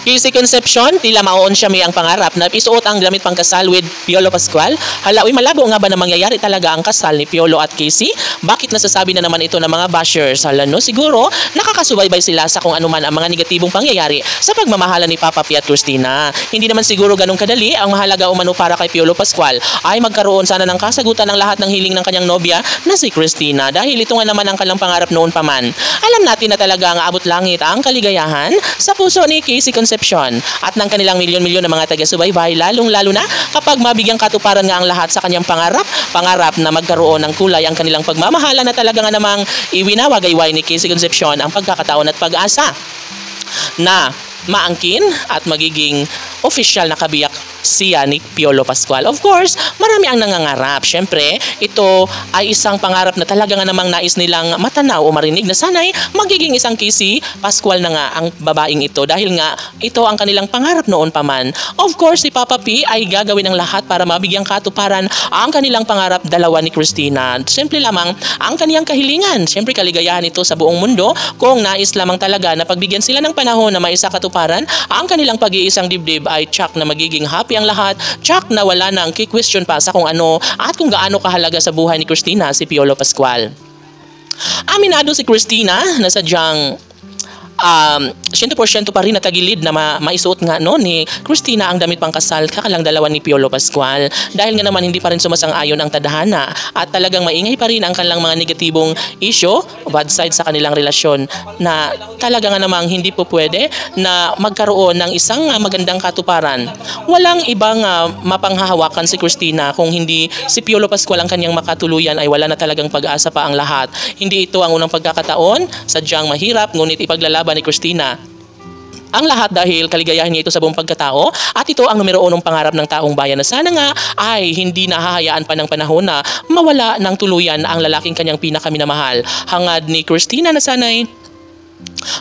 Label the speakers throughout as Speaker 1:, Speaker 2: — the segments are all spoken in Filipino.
Speaker 1: Casey Concepcion, tila maoon siya may ang pangarap na isuot ang damit pangkasal with Piolo Pascual. Hala, malabo nga ba na mangyayari talaga ang kasal ni Piolo at Casey? Bakit nasasabi na naman ito ng mga bashers? Hala, no? Siguro, nakakasubaybay sila sa kung anuman ang mga negatibong pangyayari sa pagmamahala ni Papa P at Christina. Hindi naman siguro ganun kadali. Ang mahalaga umano para kay Piolo Pascual ay magkaroon sana ng kasagutan ng lahat ng hiling ng kanyang nobya na si Christina. Dahil ito nga naman ang kanilang pangarap noon pa man. Alam natin na talaga ang abot langit ang kaligayahan sa puso ni Casey Concepcion at ng kanilang milyon-milyon na mga taga-subaybay, lalong-lalo na kapag mabigyang katuparan nga ang lahat sa kanyang pangarap na magkaroon ng kulay ang kanilang pagmamahala na talaga nga namang iwinawagayway ni Casey Concepcion ang pagkakataon at pag-asa na maangkin at magiging official na kabiyak siya ni Piolo Pascual. Of course, marami ang nangangarap. Siyempre, ito ay isang pangarap na talaga nga namang nais nilang matanaw o marinig na sana'y magiging isang Casey Pascual na nga ang babaeng ito dahil nga ito ang kanilang pangarap noon pa man. Of course, si Papa P ay gagawin ang lahat para mabigyang katuparan ang kanilang pangarap dalawa ni Christina. Siyempre lamang ang kaniyang kahilingan. Siyempre, kaligayahan ito sa buong mundo kung nais lamang talaga na pagbigyan sila ng panahon na maisa katuparan ang kanilang pag-iisang dibdib ay tsak na magiging happy ang lahat, tsak na wala nang ki-question pa sa kung ano at kung gaano kahalaga sa buhay ni Christina si Piolo Pascual. Aminado si Christina na sadyang 100% pa rin na tagilid na maisuot nga no ni Christina ang damit pangkasal kakalang dalawa ni Piolo Pascual dahil nga naman hindi pa rin sumasang-ayon ang tadhana at talagang maingay pa rin ang kanilang mga negatibong issue o bad side sa kanilang relasyon na talaga nga namang hindi po pwede na magkaroon ng isang magandang katuparan. Walang ibang mapanghahawakan si Christina kung hindi si Piolo Pascual ang kanyang makatuluyan ay wala na talagang pag-asa pa ang lahat. Hindi ito ang unang pagkakataon, sadyang mahirap ngunit ipaglalaban ni Christina ang lahat dahil kaligayahan niya ito sa buong pagkatao at ito ang numero unong pangarap ng taong bayan na sana nga ay hindi nahahayaan pa ng panahon na mawala ng tuluyan ang lalaking kanyang pinakaminamahal. Hangad ni Christina na sana'y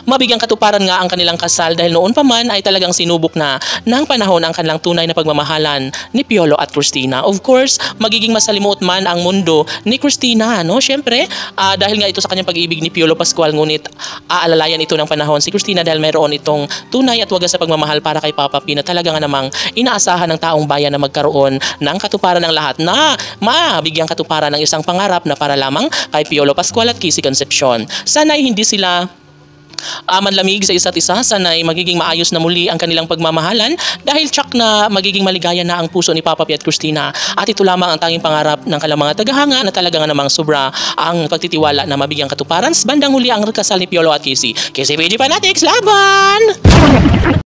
Speaker 1: mabigyang katuparan nga ang kanilang kasal dahil noon pa man ay talagang sinubok na ng panahon ang kanilang tunay na pagmamahalan ni Piolo at Christina. Of course, magiging masalimuot man ang mundo ni Christina, no? Siyempre, dahil nga ito sa kanyang pag-ibig ni Piolo Pascual, ngunit aalalayan ito ng panahon si Christina dahil mayroon itong tunay at wagas sa pagmamahal para kay Papa P na talaga nga namang inaasahan ng taong bayan na magkaroon ng katuparan ng lahat na mabigyang katuparan ng isang pangarap na para lamang kay Piolo Pascual at Casey Concepcion. Sana'y hindi sila manlamig sa isa't isa, sana'y magiging maayos na muli ang kanilang pagmamahalan dahil tsak na magiging maligaya na ang puso ni Papa P at Christina at ito lamang ang tanging pangarap ng kanilang mga tagahanga na talaga nga namang sobra ang pagtitiwala na mabigyang katuparan. Bandang huli ang kasal ni Piolo at Casey. Casey PG Fanatics, laban!